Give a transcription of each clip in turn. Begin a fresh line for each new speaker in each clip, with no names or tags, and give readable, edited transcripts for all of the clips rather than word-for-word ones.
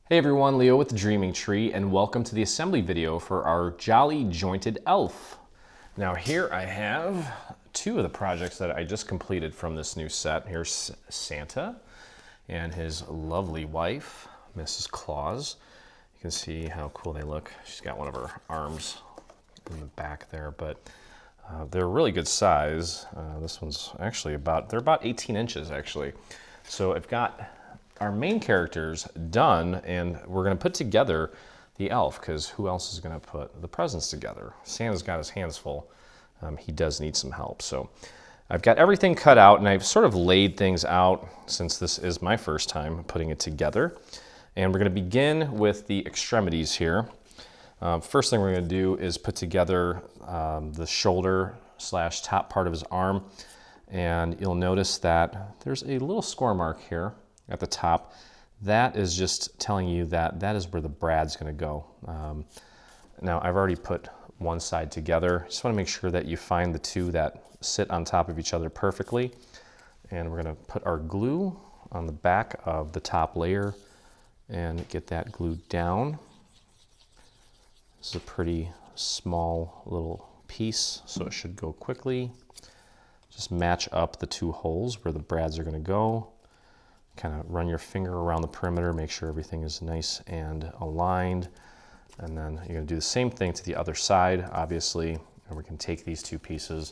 Hey everyone, Leo with the Dreaming Tree, and welcome to the assembly video for our Jolly Jointed Elf. Now here I have two of the projects that I just completed from this new set. Here's Santa and his lovely wife, Mrs. Claus. You can see how cool they look. She's got one of her arms in the back there, but they're really good size. This one's actually they're about 18 inches actually. So I've got our main characters done, and we're going to put together the elf, because who else is going to put the presents together? Santa's got his hands full. He does need some help. So I've got everything cut out, and I've sort of laid things out since this is my first time putting it together. And we're going to begin with the extremities here. First thing we're going to do is put together the shoulder / top part of his arm. And you'll notice that there's a little score mark here at the top. That is just telling you that that is where the brad's going to go. Now I've already put one side together. Just want to make sure that you find the two that sit on top of each other perfectly. And we're going to put our glue on the back of the top layer and get that glued down. This is a pretty small little piece, so it should go quickly. Just match up the two holes where the brads are going to go. Kind of run your finger around the perimeter, make sure everything is nice and aligned. And then you're going to do the same thing to the other side, obviously. And we can take these two pieces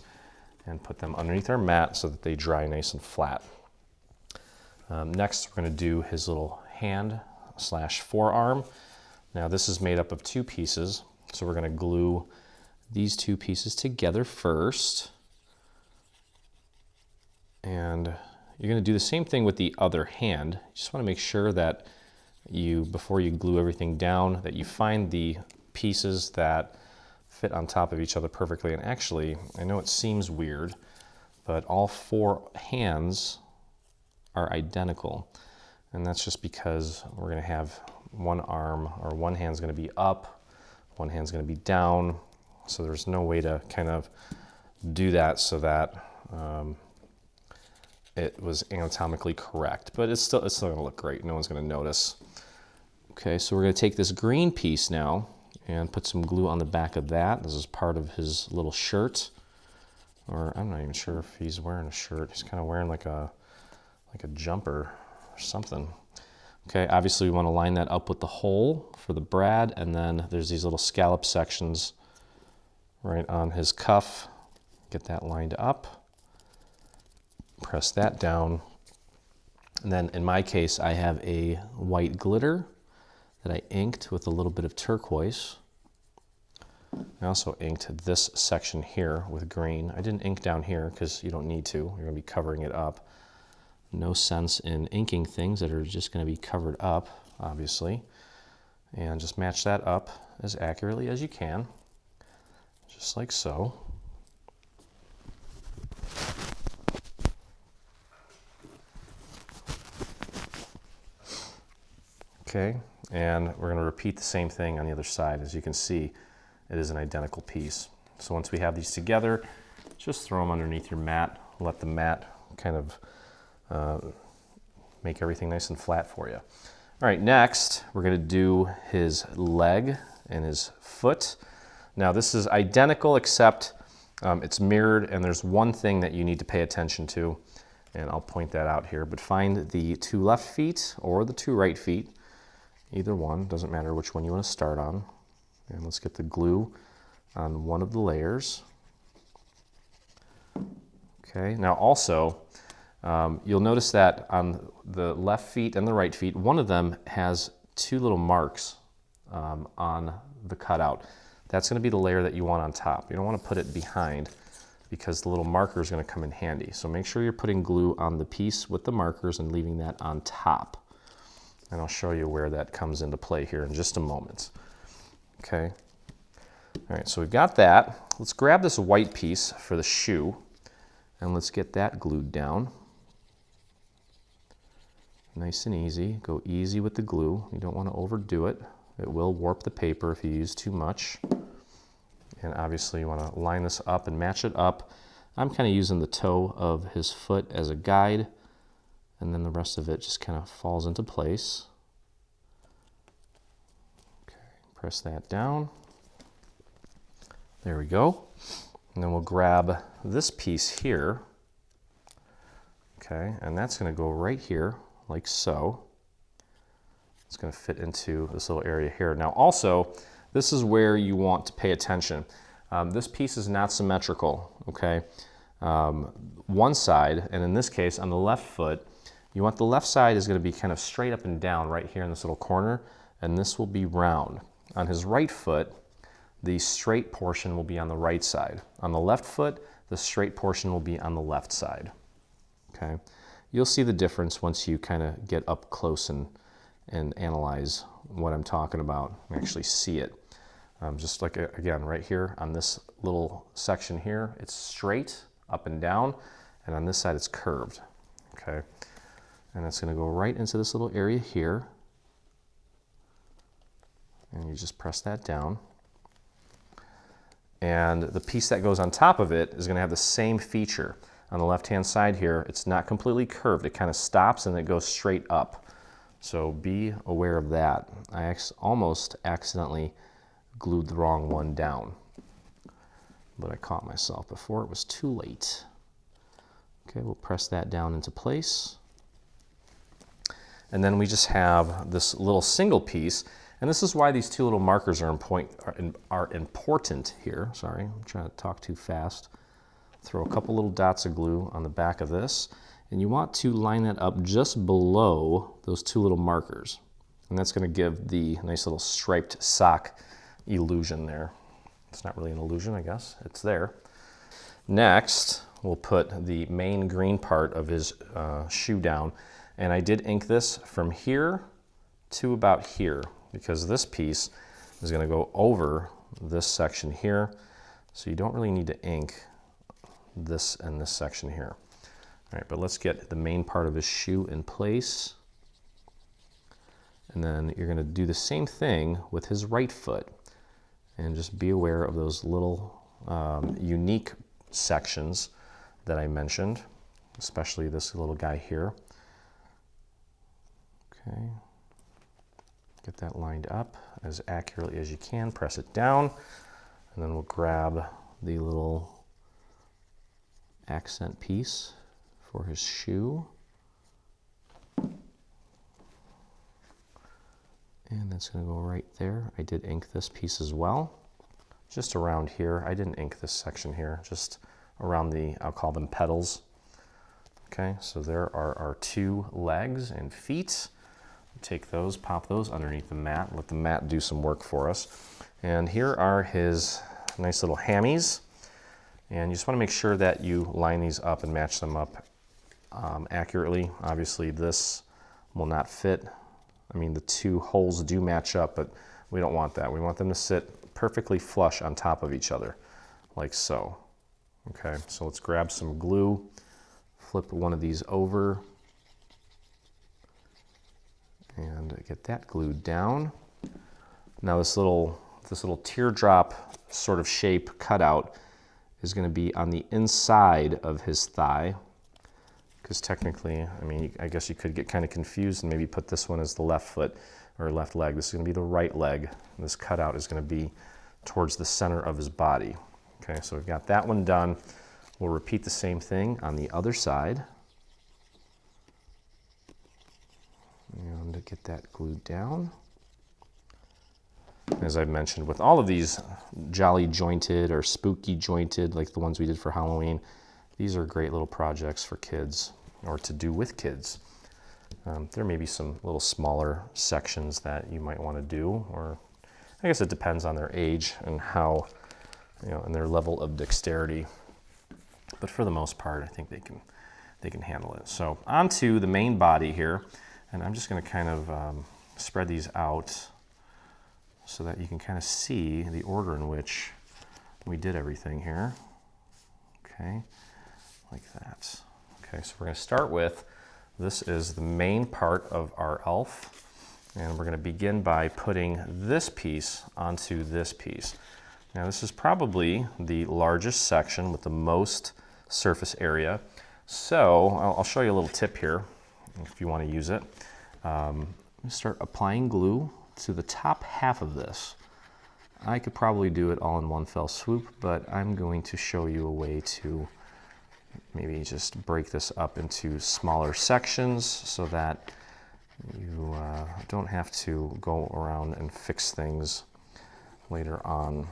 and put them underneath our mat so that they dry nice and flat. Next, we're going to do his little hand / forearm. Now this is made up of two pieces, so we're going to glue these two pieces together first. And you're going to do the same thing with the other hand. You just want to make sure that before you glue everything down, that you find the pieces that fit on top of each other perfectly. And actually, I know it seems weird, but all four hands are identical. And that's just because we're going to have one arm, or one hand's going to be up, one hand's going to be down. So there's no way to kind of do that so that it was anatomically correct, but it's still going to look great. No one's going to notice. Okay, so we're going to take this green piece now and put some glue on the back of that. This is part of his little shirt, or I'm not even sure if he's wearing a shirt. He's kind of wearing like a jumper or something. Okay, obviously we want to line that up with the hole for the brad, and then there's these little scallop sections right on his cuff. Get that lined up. Press that down, and then in my case I have a white glitter that I inked with a little bit of turquoise. I also inked this section here with green. I didn't ink down here because you don't need to. You're going to be covering it up. No sense in inking things that are just going to be covered up, obviously. And just match that up as accurately as you can, just like so. Okay, and we're going to repeat the same thing on the other side. As you can see, it is an identical piece. So once we have these together, just throw them underneath your mat. Let the mat kind of make everything nice and flat for you. All right, next we're going to do his leg and his foot. Now this is identical, except it's mirrored, and there's one thing that you need to pay attention to, and I'll point that out here. But find the two left feet or the two right feet. Either one, doesn't matter which one you want to start on. And let's get the glue on one of the layers. Okay, now also, you'll notice that on the left feet and the right feet, one of them has two little marks on the cutout. That's going to be the layer that you want on top. You don't want to put it behind, because the little marker is going to come in handy. So make sure you're putting glue on the piece with the markers and leaving that on top. And I'll show you where that comes into play here in just a moment. Okay. All right, so we've got that. Let's grab this white piece for the shoe, and let's get that glued down. Nice and easy. Go easy with the glue. You don't want to overdo it. It will warp the paper if you use too much. And obviously you want to line this up and match it up. I'm kind of using the toe of his foot as a guide, and then the rest of it just kind of falls into place. press that down. There we go. And then we'll grab this piece here. Okay, and that's going to go right here, like so. It's going to fit into this little area here. Now also, this is where you want to pay attention. This piece is not symmetrical, okay? One side, and in this case, on the left foot, you want the left side is going to be kind of straight up and down right here in this little corner, and this will be round. On his right foot, the straight portion will be on the right side. On the left foot, the straight portion will be on the left side, okay? You'll see the difference once you kind of get up close and analyze what I'm talking about and actually see it. Just like, again, right here on this little section here, it's straight up and down, and on this side it's curved, okay? And it's going to go right into this little area here, and you just press that down. And the piece that goes on top of it is going to have the same feature. On the left-hand side here, it's not completely curved. It kind of stops and it goes straight up. So be aware of that. I almost accidentally glued the wrong one down, but I caught myself before it was too late. Okay, we'll press that down into place. And then we just have this little single piece, and this is why these two little markers are important here. Sorry, I'm trying to talk too fast. Throw a couple little dots of glue on the back of this, and you want to line that up just below those two little markers. And that's going to give the nice little striped sock illusion there. It's not really an illusion, I guess. It's there. Next, we'll put the main green part of his shoe down. And I did ink this from here to about here, because this piece is going to go over this section here. So you don't really need to ink this and this section here. All right, but let's get the main part of his shoe in place. And then you're going to do the same thing with his right foot. And just be aware of those little unique sections that I mentioned, especially this little guy here. Okay, get that lined up as accurately as you can, press it down, and then we'll grab the little accent piece for his shoe. And that's going to go right there. I did ink this piece as well, just around here. I didn't ink this section here, just around the, I'll call them petals. Okay, so there are our two legs and feet. Take those, pop those underneath the mat, let the mat do some work for us. And here are his nice little hammies. And you just want to make sure that you line these up and match them up accurately. Obviously this will not fit. I mean, the two holes do match up, but we don't want that. We want them to sit perfectly flush on top of each other, like so. Okay, so let's grab some glue, flip one of these over, and get that glued down. Now this little teardrop sort of shape cutout is going to be on the inside of his thigh, because technically, I mean, I guess you could get kind of confused and maybe put this one as the left foot or left leg. This is going to be the right leg. And this cutout is going to be towards the center of his body. Okay, so we've got that one done. We'll repeat the same thing on the other side. And to get that glued down. As I've mentioned, with all of these jolly jointed or spooky jointed, like the ones we did for Halloween, these are great little projects for kids or to do with kids. There may be some little smaller sections that you might want to do, or I guess it depends on their age and how, and their level of dexterity. But for the most part, I think they can handle it. So onto the main body here, and I'm just going to kind of spread these out so that you can kind of see the order in which we did everything here. Okay. Like that. Okay, so we're going to start with, this is the main part of our elf, and we're going to begin by putting this piece onto this piece. Now this is probably the largest section with the most surface area, so I'll show you a little tip here if you want to use it. Start applying glue to the top half of this. I could probably do it all in one fell swoop, but I'm going to show you a way to maybe just break this up into smaller sections so that you don't have to go around and fix things later on.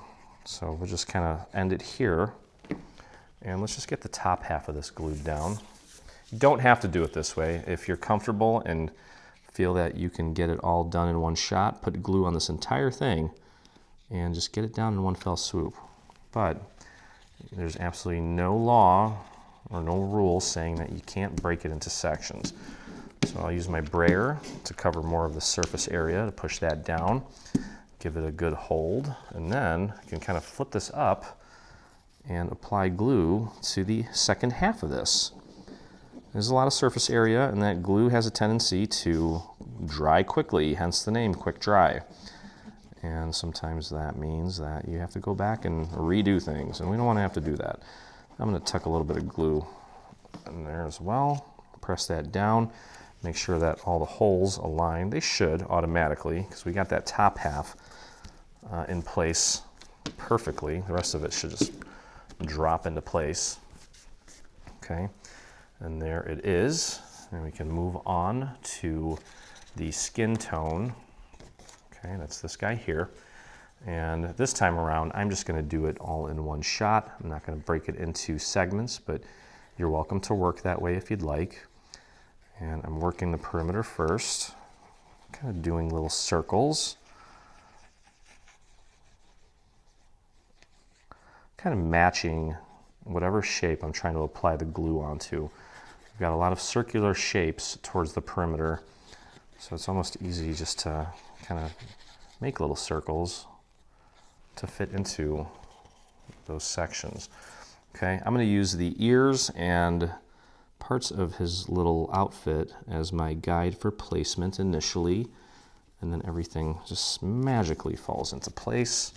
So we'll just kind of end it here, and let's just get the top half of this glued down. You don't have to do it this way. If you're comfortable and feel that you can get it all done in one shot, put glue on this entire thing and just get it down in one fell swoop. But there's absolutely no law or no rule saying that you can't break it into sections. So I'll use my brayer to cover more of the surface area to push that down, give it a good hold, and then I can kind of flip this up and apply glue to the second half of this. There's a lot of surface area, and that glue has a tendency to dry quickly, hence the name Quick Dry. And sometimes that means that you have to go back and redo things, and we don't want to have to do that. I'm going to tuck a little bit of glue in there as well, press that down, make sure that all the holes align. They should automatically, because we got that top half in place perfectly. The rest of it should just drop into place. Okay, and there it is. And we can move on to the skin tone. Okay, that's this guy here. And this time around, I'm just going to do it all in one shot. I'm not going to break it into segments, but you're welcome to work that way if you'd like. And I'm working the perimeter first, kind of doing little circles, kind of matching whatever shape I'm trying to apply the glue onto. I've got a lot of circular shapes towards the perimeter, so it's almost easy just to kind of make little circles to fit into those sections. Okay, I'm going to use the ears and parts of his little outfit as my guide for placement initially, and then everything just magically falls into place.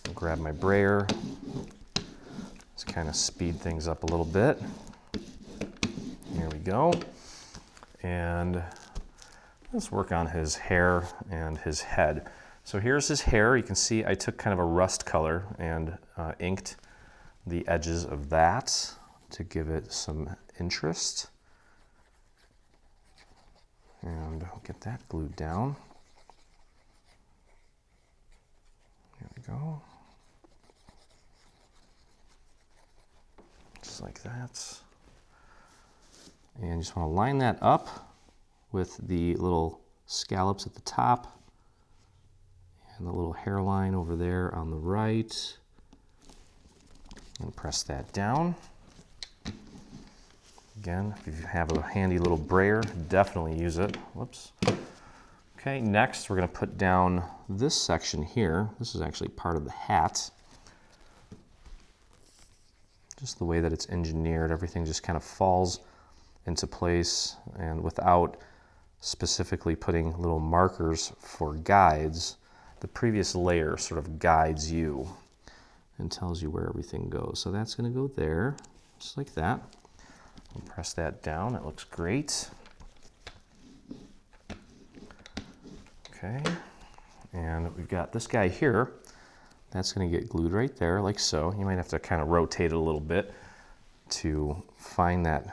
I'll grab my brayer, just kind of speed things up a little bit. Here we go. And let's work on his hair and his head. So here's his hair. You can see I took kind of a rust color and inked the edges of that to give it some interest. And I'll get that glued down. There we go. Just like that. And you just want to line that up with the little scallops at the top and the little hairline over there on the right. And press that down. Again, if you have a handy little brayer, definitely use it. Whoops. Okay, next we're going to put down this section here. This is actually part of the hat. Just the way that it's engineered, everything just kind of falls into place, and without specifically putting little markers for guides, the previous layer sort of guides you and tells you where everything goes. So that's going to go there, just like that. I'll press that down. It looks great. Okay, and we've got this guy here. That's going to get glued right there, like so. You might have to kind of rotate it a little bit to find the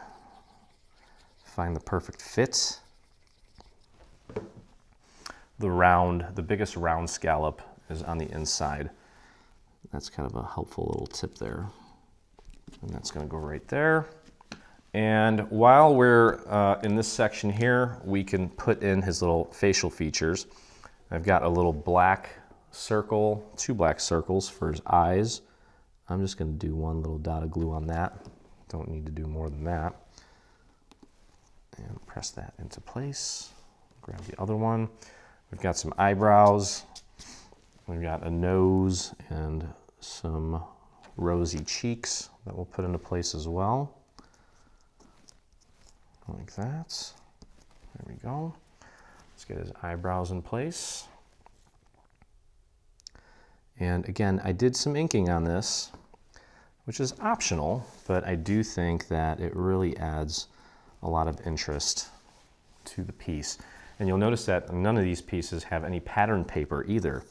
perfect fit. The biggest round scallop is on the inside. That's kind of a helpful little tip there. And that's going to go right there. And while we're in this section here, we can put in his little facial features. I've got a little black circle, 2 black circles for his eyes. I'm just going to do one little dot of glue on that. Don't need to do more than that. And press that into place. Grab the other one. We've got some eyebrows. We've got a nose and some rosy cheeks that we'll put into place as well. Like that. There we go. Let's get his eyebrows in place. And again, I did some inking on this, which is optional, but I do think that it really adds a lot of interest to the piece. And you'll notice that none of these pieces have any pattern paper either,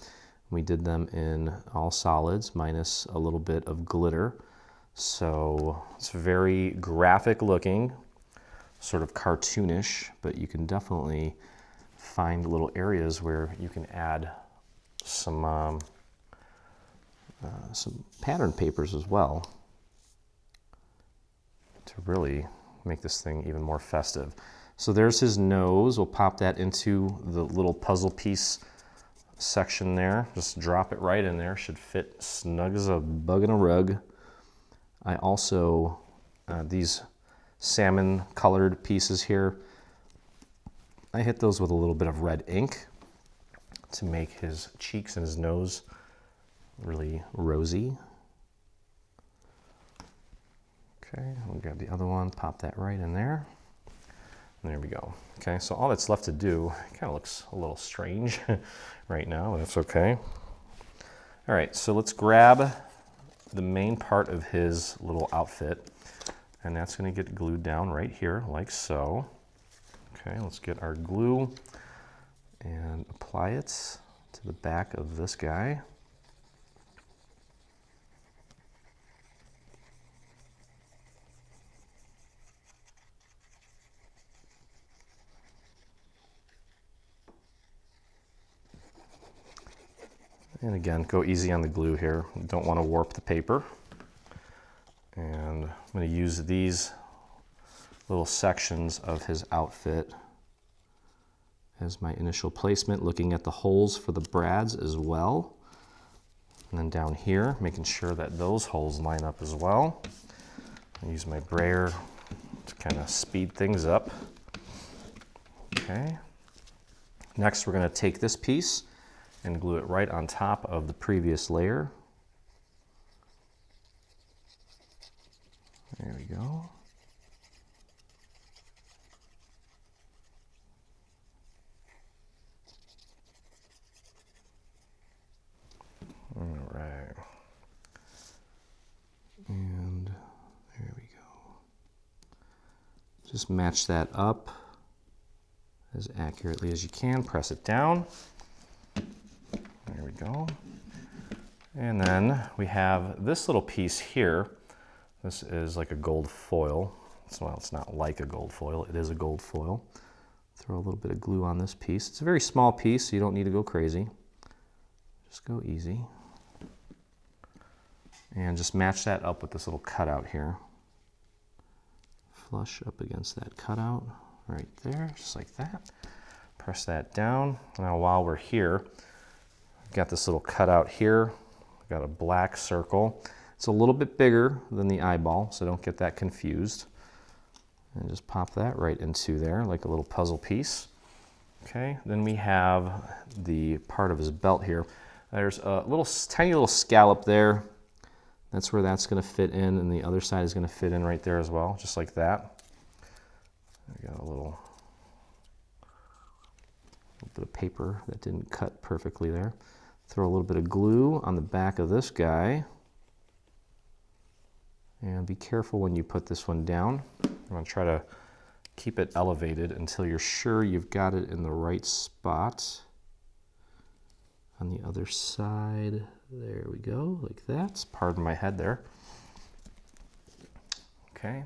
We did them in all solids minus a little bit of glitter. So it's very graphic looking, sort of cartoonish, but you can definitely find little areas where you can add some pattern papers as well to really make this thing even more festive. So there's his nose. We'll pop that into the little puzzle piece section there. Just drop it right in there. Should fit snug as a bug in a rug. I also, these salmon colored pieces here, I hit those with a little bit of red ink to make his cheeks and his nose really rosy. Okay, we'll grab the other one, pop that right in there. And there we go. Okay, so all that's left to do, it kind of looks a little strange right now, but that's okay. All right, so let's grab the main part of his little outfit, and that's going to get glued down right here, like so. Okay, let's get our glue and apply it to the back of this guy. And again, go easy on the glue here. Don't want to warp the paper. And I'm going to use these little sections of his outfit as my initial placement, looking at the holes for the brads as well. And then down here, making sure that those holes line up as well. I use my brayer to kind of speed things up. Okay. Next, we're going to take this piece and glue it right on top of the previous layer. There we go. All right. And there we go. Just match that up as accurately as you can. Press it down. There we go. And then we have this little piece here. This is like a gold foil. Well, it's not like a gold foil, it is a gold foil. Throw a little bit of glue on this piece. It's a very small piece, so you don't need to go crazy. Just go easy. And just match that up with this little cutout here. Flush up against that cutout right there, just like that. Press that down. Now while we're here, I've got this little cutout here. I've got a black circle. It's a little bit bigger than the eyeball, so don't get that confused. And just pop that right into there like a little puzzle piece. Okay, then we have the part of his belt here. There's a little tiny little scallop there. That's where that's going to fit in, and the other side is going to fit in right there as well, just like that. I got a little bit of paper that didn't cut perfectly there. Throw a little bit of glue on the back of this guy. And be careful when you put this one down. I'm going to try to keep it elevated until you're sure you've got it in the right spot. On the other side, there we go, like that. Pardon my head there. Okay,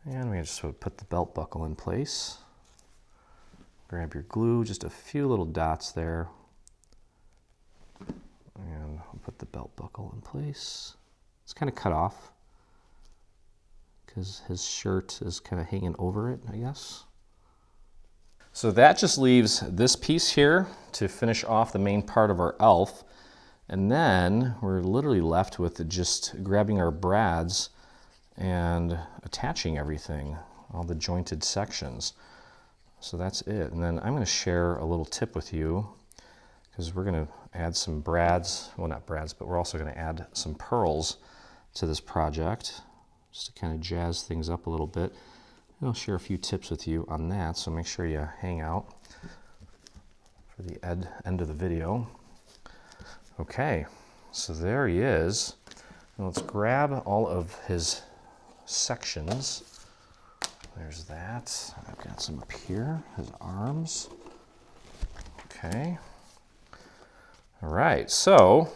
and we just put the belt buckle in place. Grab your glue, just a few little dots there. And I'll put the belt buckle in place. It's kind of cut off because his shirt is kind of hanging over it, I guess. So that just leaves this piece here to finish off the main part of our elf. And then we're literally left with just grabbing our brads and attaching everything, all the jointed sections. So that's it. And then I'm going to share a little tip with you because we're going to add some brads, well not brads, but we're also going to add some pearls to this project just to kind of jazz things up a little bit. And I'll share a few tips with you on that, so make sure you hang out for the end of the video. Okay, so there he is. Now let's grab all of his sections. There's that. I've got some up here, his arms. Okay. All right, so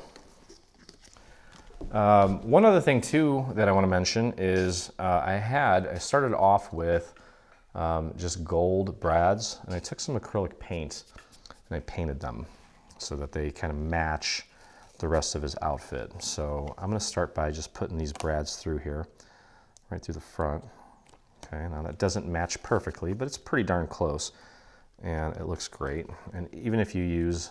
one other thing too that I want to mention is I started off with just gold brads, and I took some acrylic paint and I painted them so that they kind of match the rest of his outfit. So I'm going to start by just putting these brads through here, right through the front. Okay, now that doesn't match perfectly, but it's pretty darn close, and it looks great. And even if you use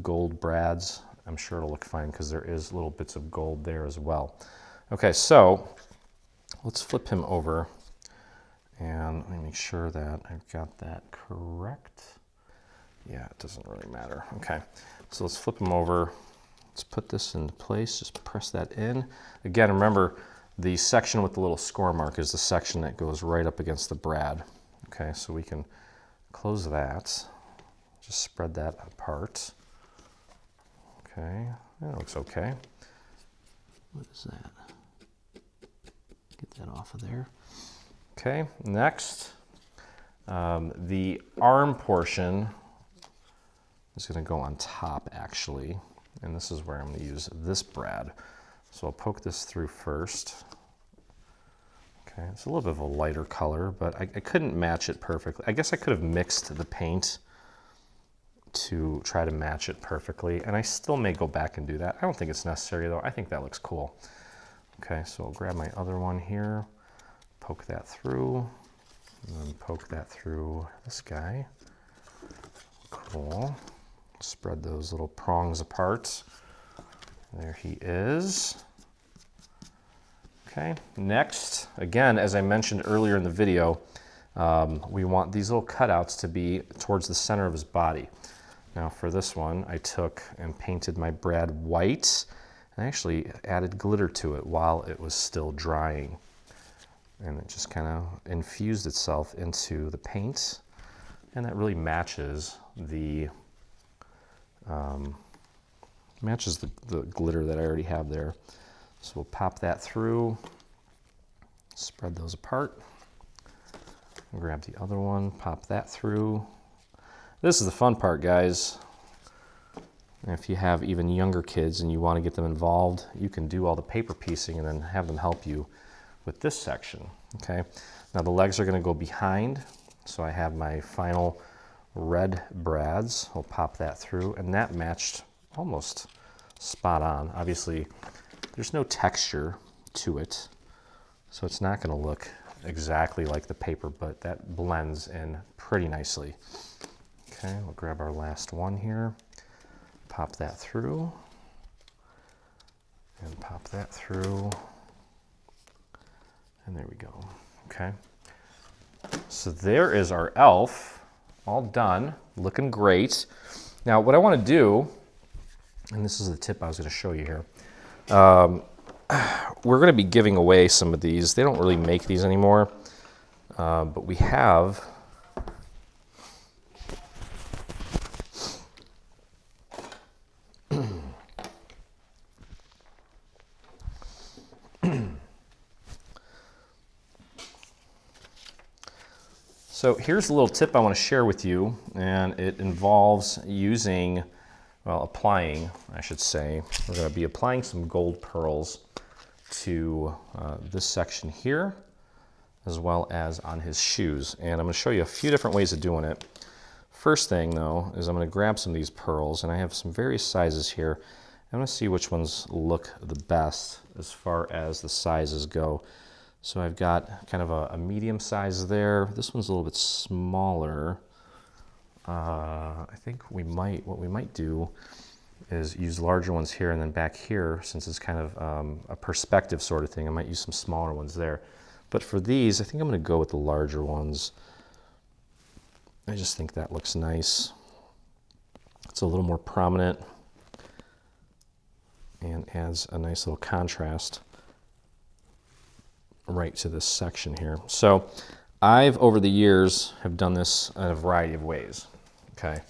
gold brads, I'm sure it'll look fine because there is little bits of gold there as well. Okay, so let's flip him over, and let me make sure that I've got that correct. Yeah, it doesn't really matter. Okay, so let's flip him over. Let's put this into place, just press that in. Again, remember, the section with the little score mark is the section that goes right up against the brad. Okay, so we can close that. Just spread that apart. Okay, that looks okay. What is that? Get that off of there. Okay, next, the arm portion is going to go on top actually, and this is where I'm going to use this brad. So I'll poke this through first. Okay, it's a little bit of a lighter color, but I couldn't match it perfectly. I guess I could have mixed the paint to try to match it perfectly, and I still may go back and do that. I don't think it's necessary though. I think that looks cool. Okay, so I'll grab my other one here, poke that through, and then poke that through this guy. Cool. Spread those little prongs apart. There he is. Okay, next, again, as I mentioned earlier in the video, we want these little cutouts to be towards the center of his body. Now for this one, I took and painted my brad white, and I actually added glitter to it while it was still drying. And it just kind of infused itself into the paint, and that really matches the glitter that I already have there. So we'll pop that through, spread those apart, and grab the other one, pop that through. This is the fun part, guys. If you have even younger kids and you want to get them involved, you can do all the paper piecing and then have them help you with this section. Okay, now the legs are going to go behind, so I have my final red brads. I'll pop that through, and that matched almost spot on. Obviously, there's no texture to it, so it's not going to look exactly like the paper, but that blends in pretty nicely. Okay, we'll grab our last one here, pop that through, and pop that through, and there we go. Okay, so there is our elf, all done, looking great. Now what I want to do, and this is the tip I was going to show you here, we're going to be giving away some of these. They don't really make these anymore, but we have So here's a little tip I want to share with you, and it involves using, well, applying, I should say. We're going to be applying some gold pearls to this section here, as well as on his shoes. And I'm going to show you a few different ways of doing it. First thing, though, is I'm going to grab some of these pearls, and I have some various sizes here. I'm going to see which ones look the best as far as the sizes go. So I've got kind of a medium size there. This one's a little bit smaller. I think what we might do is use larger ones here, and then back here, since it's kind of a perspective sort of thing, I might use some smaller ones there. But for these, I think I'm going to go with the larger ones. I just think that looks nice. It's a little more prominent and adds a nice little contrast right to this section here. So I've, over the years, have done this in a variety of ways. Okay,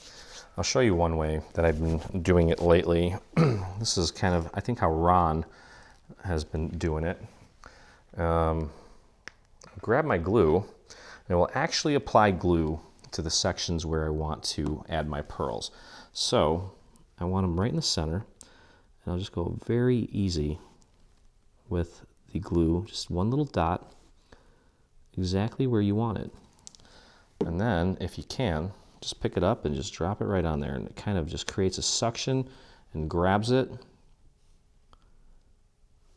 I'll show you one way that I've been doing it lately. This is kind of, I think, how Ron has been doing it. Grab my glue, and we'll actually apply glue to the sections where I want to add my pearls. So I want them right in the center, and I'll just go very easy with the glue, just one little dot, exactly where you want it. And then, if you can, just pick it up and just drop it right on there, and it kind of just creates a suction and grabs it,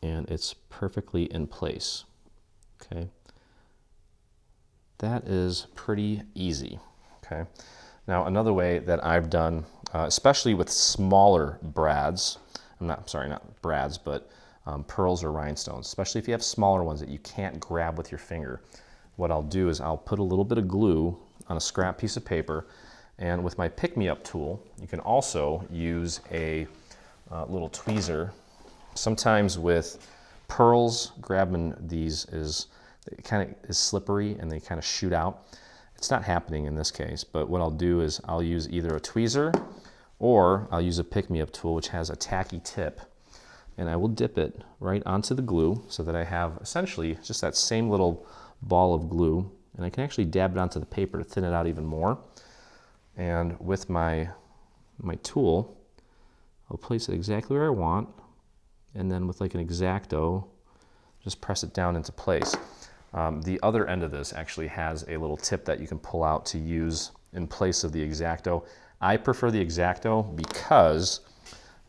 and it's perfectly in place. Okay, that is pretty easy. Okay, now another way that I've done, especially with smaller brads, not brads, but pearls or rhinestones, especially if you have smaller ones that you can't grab with your finger, what I'll do is I'll put a little bit of glue on a scrap piece of paper, and with my pick-me-up tool, you can also use a little tweezer. Sometimes with pearls, grabbing these is slippery and they kind of shoot out. It's not happening in this case, but what I'll do is I'll use either a tweezer or I'll use a pick-me-up tool which has a tacky tip, and I will dip it right onto the glue so that I have essentially just that same little ball of glue, and I can actually dab it onto the paper to thin it out even more. And with my tool, I'll place it exactly where I want, and then with like an X-Acto, just press it down into place. The other end of this actually has a little tip that you can pull out to use in place of the X-Acto. I prefer the X-Acto because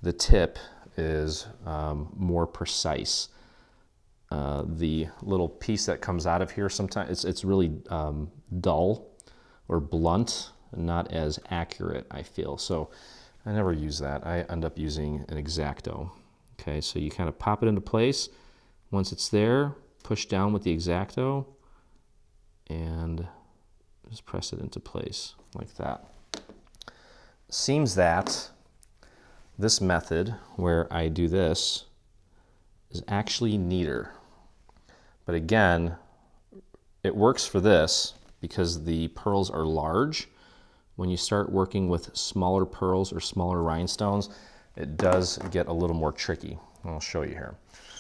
the tip is more precise. The little piece that comes out of here, sometimes it's really dull or blunt, not as accurate, I feel. So I never use that. I end up using an X-Acto. Okay, so you kind of pop it into place. Once it's there, push down with the X-Acto and just press it into place like that. Seems that this method where I do this is actually neater. But again, it works for this because the pearls are large. When you start working with smaller pearls or smaller rhinestones, it does get a little more tricky. I'll show you here.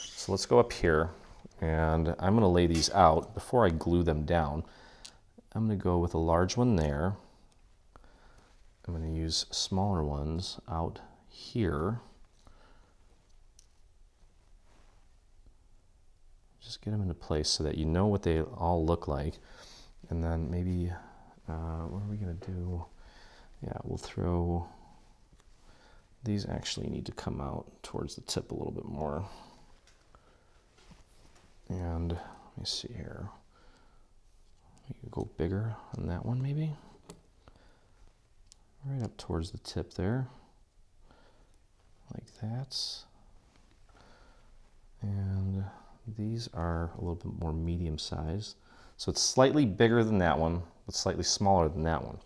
So let's go up here, and I'm going to lay these out before I glue them down. I'm going to go with a large one there. I'm going to use smaller ones out here. Just get them into place so that you know what they all look like. And then maybe, what are we going to do? Yeah, we'll throw, these actually need to come out towards the tip a little bit more. And let me see here. We can go bigger on that one maybe. Right up towards the tip there. Like that. And these are a little bit more medium size. So it's slightly bigger than that one, but slightly smaller than that one.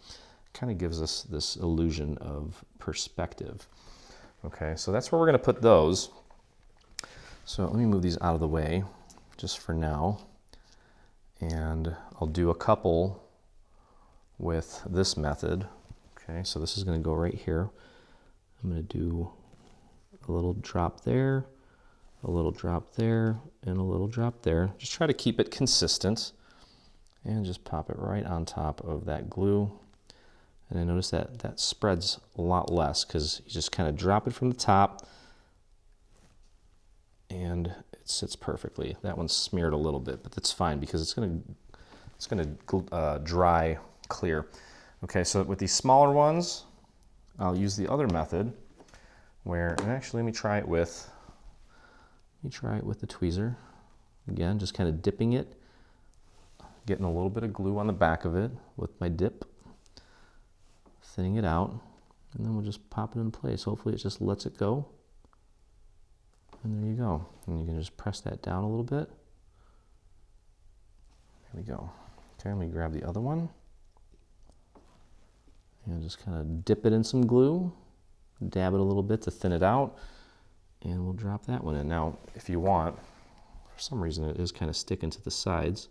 Kind of gives us this illusion of perspective. Okay, so that's where we're going to put those. So let me move these out of the way just for now. And I'll do a couple with this method. Okay, so this is going to go right here. I'm going to do a little drop there, a little drop there, and a little drop there. Just try to keep it consistent and just pop it right on top of that glue. And I notice that that spreads a lot less because you just kind of drop it from the top and it sits perfectly. That one's smeared a little bit, but that's fine because it's going to dry clear. Okay, so with these smaller ones, I'll use the other method where, and actually let me try it with the tweezer. Again, just kind of dipping it, getting a little bit of glue on the back of it with my dip, thinning it out, and then we'll just pop it in place. Hopefully it just lets it go. And there you go. And you can just press that down a little bit. There we go. Okay, let me grab the other one. And just kind of dip it in some glue, dab it a little bit to thin it out, and we'll drop that one in. Now, if you want, for some reason it is kind of sticking to the sides,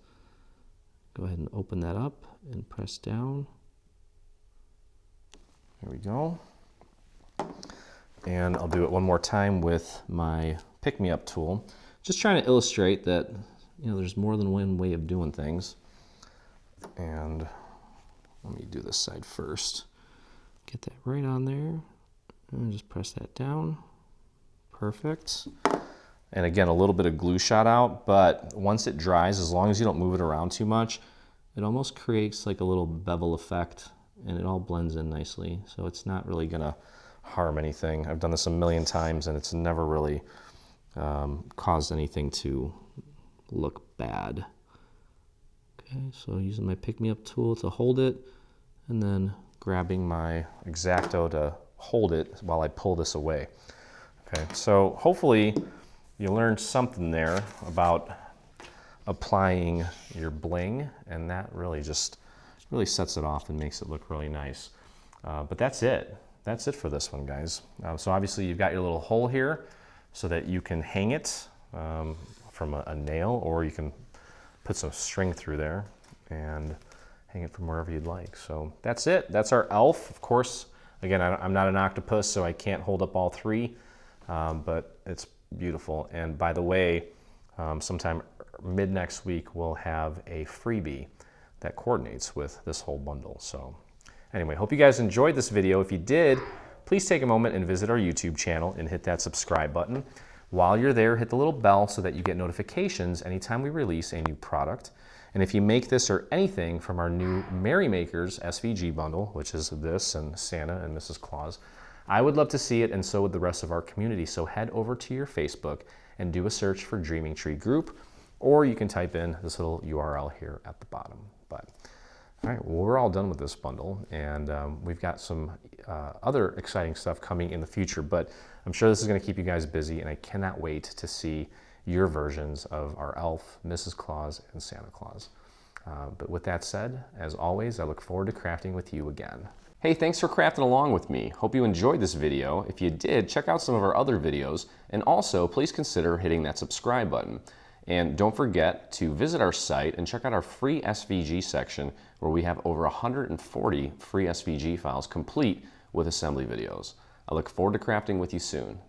go ahead and open that up and press down. There we go. And I'll do it one more time with my pick-me-up tool. Just trying to illustrate that, you know, there's more than one way of doing things. And let me do this side first. Get that right on there, and just press that down. Perfect. And again, a little bit of glue shot out, but once it dries, as long as you don't move it around too much, it almost creates like a little bevel effect, and it all blends in nicely. So it's not really gonna harm anything. I've done this a million times, and it's never really caused anything to look bad. Okay, so using my pick-me-up tool to hold it, and then grabbing my X-Acto to hold it while I pull this away. Okay, so hopefully you learned something there about applying your bling, and that really sets it off and makes it look really nice. But that's it. That's it for this one, guys. So obviously you've got your little hole here so that you can hang it from a nail, or you can put some string through there and hang it from wherever you'd like. So that's it. That's our elf. Of course, again, I'm not an octopus, so I can't hold up all three, but it's beautiful. And by the way, sometime mid next week, we'll have a freebie that coordinates with this whole bundle. So anyway, hope you guys enjoyed this video. If you did, please take a moment and visit our YouTube channel and hit that subscribe button. While you're there, hit the little bell so that you get notifications anytime we release a new product. And if you make this or anything from our new Merry Makers SVG bundle, which is this and Santa and Mrs. Claus, I would love to see it, and so would the rest of our community. So head over to your Facebook and do a search for Dreaming Tree Group, or you can type in this little URL here at the bottom. But all right, well, we're all done with this bundle, and we've got some other exciting stuff coming in the future, but I'm sure this is going to keep you guys busy, and I cannot wait to see your versions of our elf, Mrs. Claus, and Santa Claus. But with that said, as always, I look forward to crafting with you again. Hey, thanks for crafting along with me. Hope you enjoyed this video. If you did, check out some of our other videos, and also please consider hitting that subscribe button. And don't forget to visit our site and check out our free SVG section, where we have over 140 free SVG files complete with assembly videos. I look forward to crafting with you soon.